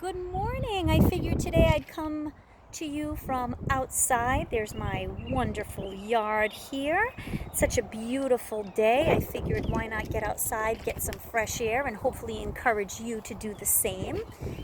Good morning. I figured today I'd come to you from outside. There's my wonderful yard here. Such a beautiful day. I figured why not get outside, get some fresh air, and hopefully encourage you to do the same.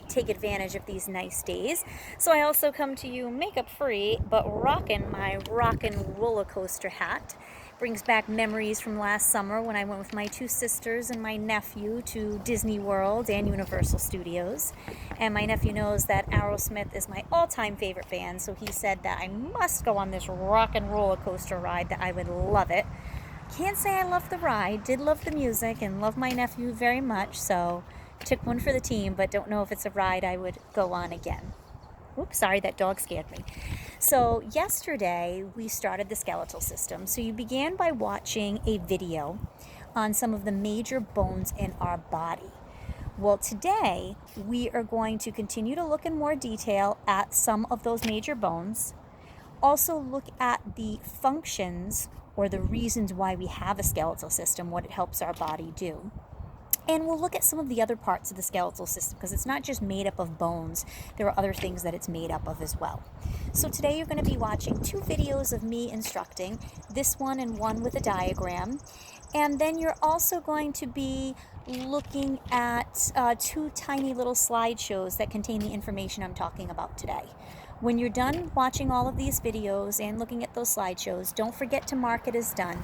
Take advantage of these nice days. So I also come to you makeup free, but rocking my rockin' roller coaster hat. Brings back memories from last summer when I went with my two sisters and my nephew to Disney World and Universal Studios. And my nephew knows that Aerosmith is my all-time favorite band, so he said that I must go on this rock and roller coaster ride, that I would love it. Can't say I loved the ride, did love the music and love my nephew very much, so took one for the team, but don't know if it's a ride I would go on again. Oops, sorry, that dog scared me. So yesterday we started the skeletal system. So you began by watching a video on some of the major bones in our body. Well, today we are going to continue to look in more detail at some of those major bones. Also look at the functions or the reasons why we have a skeletal system, what it helps our body do. And we'll look at some of the other parts of the skeletal system because it's not just made up of bones. There are other things that it's made up of as well. So today you're going to be watching two videos of me instructing, this one and one with a diagram. And then you're also going to be looking at two tiny little slideshows that contain the information I'm talking about today. When you're done watching all of these videos and looking at those slideshows, don't forget to mark it as done.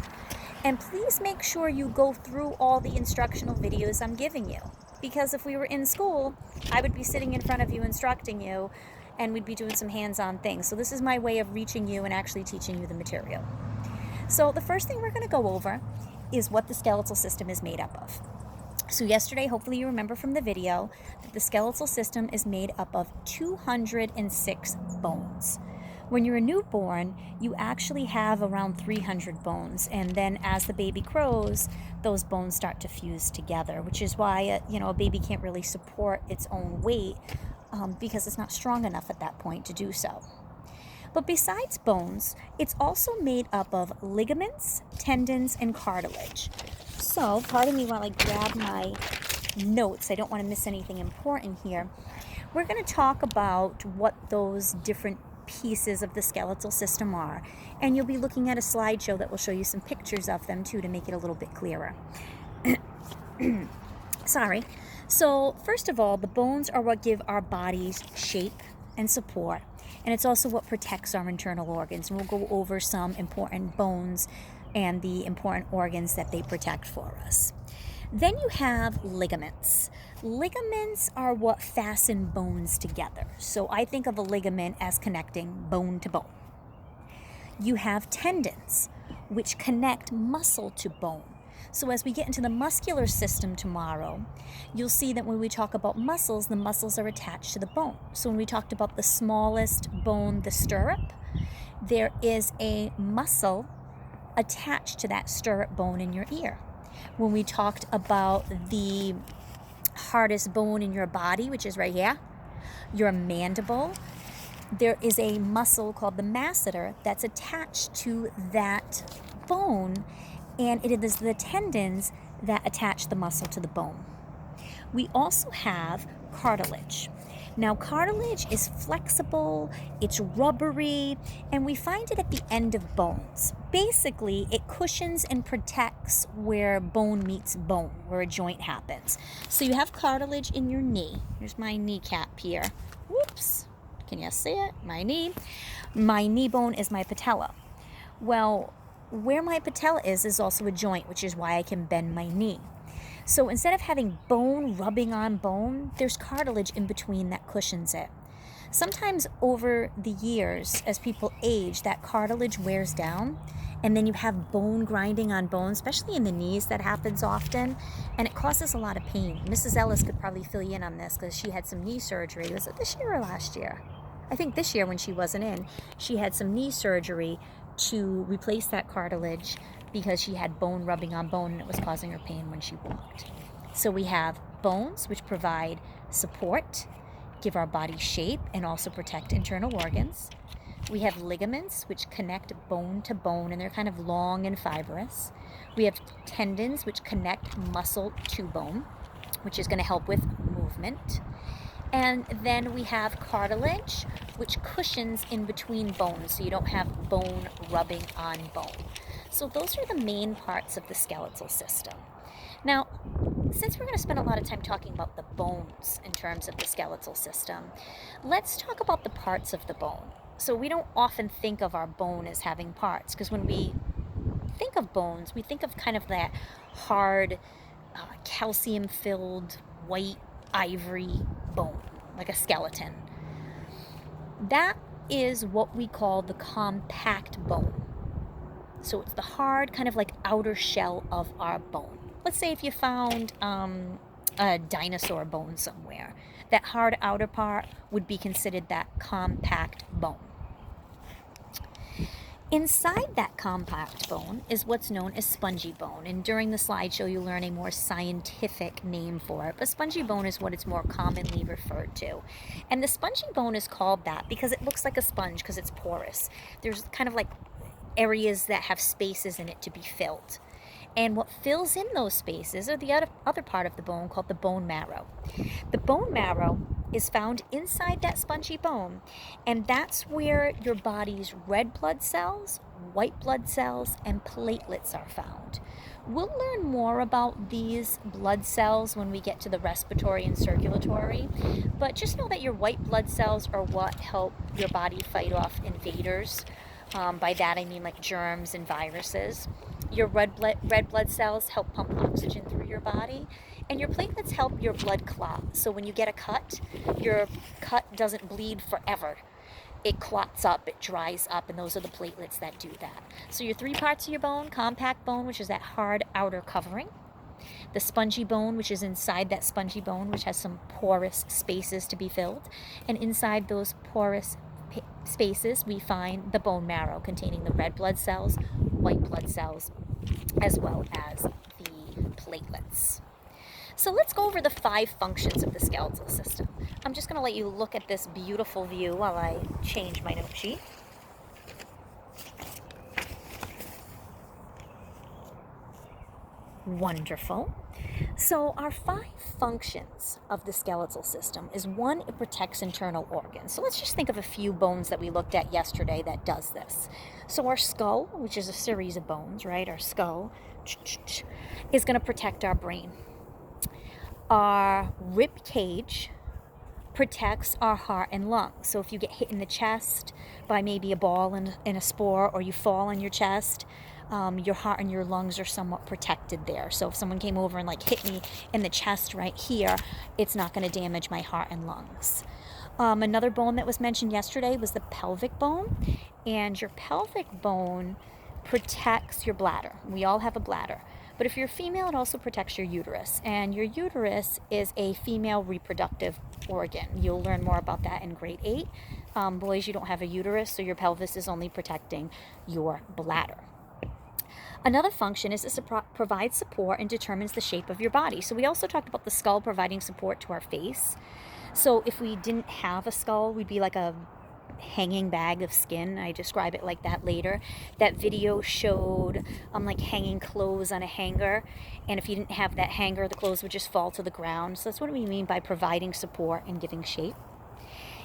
And please make sure you go through all the instructional videos I'm giving you. Because if we were in school, I would be sitting in front of you instructing you, and we'd be doing some hands-on things. So this is my way of reaching you and actually teaching you the material. So the first thing we're going to go over is what the skeletal system is made up of. So yesterday, hopefully you remember from the video, that the skeletal system is made up of 206 bones. When you're a newborn, you actually have around 300 bones, and then as the baby grows, those bones start to fuse together, which is why a baby can't really support its own weight because it's not strong enough at that point to do so. But besides bones, it's also made up of ligaments, tendons, and cartilage. So, pardon me while I grab my notes. I don't want to miss anything important here. We're going to talk about what those different pieces of the skeletal system are, and you'll be looking at a slideshow that will show you some pictures of them too to make it a little bit clearer. Sorry. So first of all, the bones are what give our bodies shape and support, and it's also what protects our internal organs, and we'll go over some important bones and the important organs that they protect for us. Then you have ligaments. Ligaments are what fasten bones together. So I think of a ligament as connecting bone to bone. You have tendons, which connect muscle to bone. So as we get into the muscular system tomorrow, you'll see that when we talk about muscles, the muscles are attached to the bone. So when we talked about the smallest bone, the stirrup, there is a muscle attached to that stirrup bone in your ear. When we talked about the hardest bone in your body, which is right here, your mandible, there is a muscle called the masseter that's attached to that bone, and it is the tendons that attach the muscle to the bone. We also have cartilage. Now, cartilage is flexible, it's rubbery, and we find it at the end of bones. Basically, it cushions and protects where bone meets bone, where a joint happens. So you have cartilage in your knee. Here's my kneecap here. Whoops. Can you see it? My knee. My knee bone is my patella. Well, where my patella is also a joint, which is why I can bend my knee. So instead of having bone rubbing on bone, there's cartilage in between that cushions it. Sometimes over the years, as people age, that cartilage wears down, and then you have bone grinding on bone, especially in the knees. That happens often, and it causes a lot of pain. Mrs. Ellis could probably fill you in on this because she had some knee surgery. Was it this year or last year? I think this year when she wasn't in, she had some knee surgery to replace that cartilage because she had bone rubbing on bone and it was causing her pain when she walked. So we have bones, which provide support, give our body shape, and also protect internal organs. We have ligaments, which connect bone to bone, and they're kind of long and fibrous. We have tendons, which connect muscle to bone, which is going to help with movement. And then we have cartilage, which cushions in between bones, so you don't have bone rubbing on bone. So those are the main parts of the skeletal system. Now, since we're going to spend a lot of time talking about the bones in terms of the skeletal system, let's talk about the parts of the bone. So we don't often think of our bone as having parts, because when we think of bones, we think of kind of that hard, calcium-filled, white ivory bone, like a skeleton. That is what we call the compact bone. So it's the hard, kind of like outer shell of our bone. Let's say if you found a dinosaur bone somewhere, that hard outer part would be considered that compact bone. Inside that compact bone is what's known as spongy bone, and during the slideshow you'll learn a more scientific name for it, but spongy bone is what it's more commonly referred to. And the spongy bone is called that because it looks like a sponge because it's porous. There's kind of like areas that have spaces in it to be filled. And what fills in those spaces are the other part of the bone called the bone marrow. The bone marrow is found inside that spongy bone, and that's where your body's red blood cells, white blood cells, and platelets are found. We'll learn more about these blood cells when we get to the respiratory and circulatory, but just know that your white blood cells are what help your body fight off invaders. By that I mean like germs and viruses. Your red blood cells help pump oxygen through your body, and your platelets help your blood clot. So when you get a cut, your cut doesn't bleed forever. It clots up, it dries up, and those are the platelets that do that. So your three parts of your bone: compact bone, which is that hard outer covering; the spongy bone, which is inside that spongy bone, which has some porous spaces to be filled, and inside those porous spaces we find the bone marrow containing the red blood cells, white blood cells, as well as the platelets. So let's go over the 5 functions of the skeletal system. I'm just going to let you look at this beautiful view while I change my note sheet. Wonderful. So our 5 functions of the skeletal system is 1, it protects internal organs. So let's just think of a few bones that we looked at yesterday that does this. So our skull, which is a series of bones, right? Our skull is going to protect our brain. Our rib cage protects our heart and lungs. So if you get hit in the chest by maybe a ball and a spore, or you fall on your chest, your heart and your lungs are somewhat protected there. So if someone came over and like hit me in the chest right here, it's not going to damage my heart and lungs. Another bone that was mentioned yesterday was the pelvic bone, and your pelvic bone protects your bladder. We all have a bladder. But if you're female, it also protects your uterus. And your uterus is a female reproductive organ. You'll learn more about that in grade 8. Boys, you don't have a uterus, so your pelvis is only protecting your bladder. Another function is it provides support and determines the shape of your body. So we also talked about the skull providing support to our face. So if we didn't have a skull, we'd be like a hanging bag of skin. I describe it like that later. That video showed like hanging clothes on a hanger, and if you didn't have that hanger, the clothes would just fall to the ground. So that's what we mean by providing support and giving shape.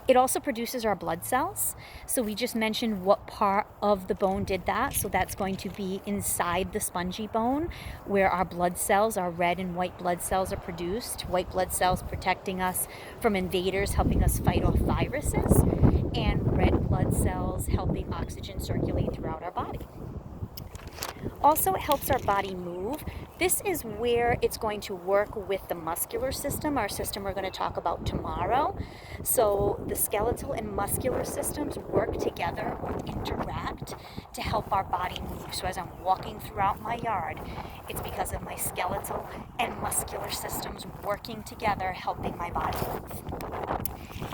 It also produces our blood cells. So we just mentioned what part of the bone did that. So that's going to be inside the spongy bone, where our blood cells, our red and white blood cells, are produced. White blood cells protecting us from invaders, helping us fight off viruses, and red blood cells helping oxygen circulate throughout our body. Also, it helps our body move. This is where it's going to work with the muscular system, our system we're going to talk about tomorrow. So the skeletal and muscular systems work together or interact to help our body move. So as I'm walking throughout my yard, it's because of my skeletal and muscular systems working together, helping my body move.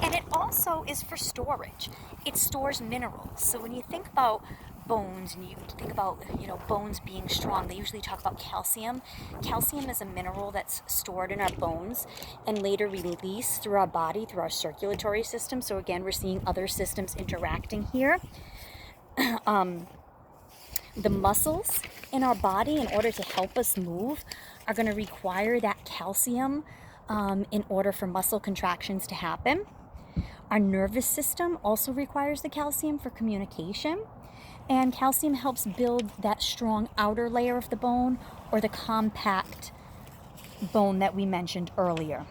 And it also is for storage. It stores minerals. So when you think about bones and you think about, bones being strong, they usually talk about calcium. Calcium is a mineral that's stored in our bones and later released through our body, through our circulatory system. So again, we're seeing other systems interacting here. The muscles in our body, in order to help us move, are going to require that calcium in order for muscle contractions to happen. Our nervous system also requires the calcium for communication, and calcium helps build that strong outer layer of the bone, or the compact bone that we mentioned earlier.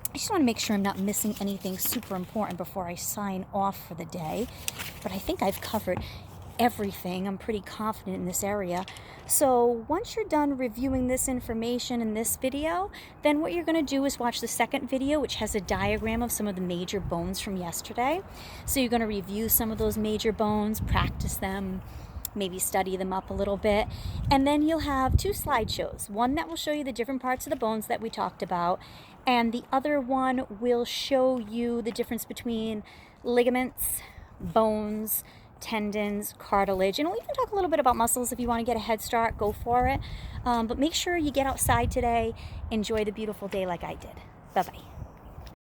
I just want to make sure I'm not missing anything super important before I sign off for the day, but I think I've covered everything. I'm pretty confident in this area. So once you're done reviewing this information in this video, then what you're going to do is watch the second video, which has a diagram of some of the major bones from yesterday. So you're going to review some of those major bones, practice them, maybe study them up a little bit, and then you'll have 2 slideshows. One that will show you the different parts of the bones that we talked about, and the other one will show you the difference between ligaments, bones, tendons, cartilage, and we'll even talk a little bit about muscles. If you want to get a head start, go for it. But make sure you get outside today. Enjoy the beautiful day like I did. Bye-bye.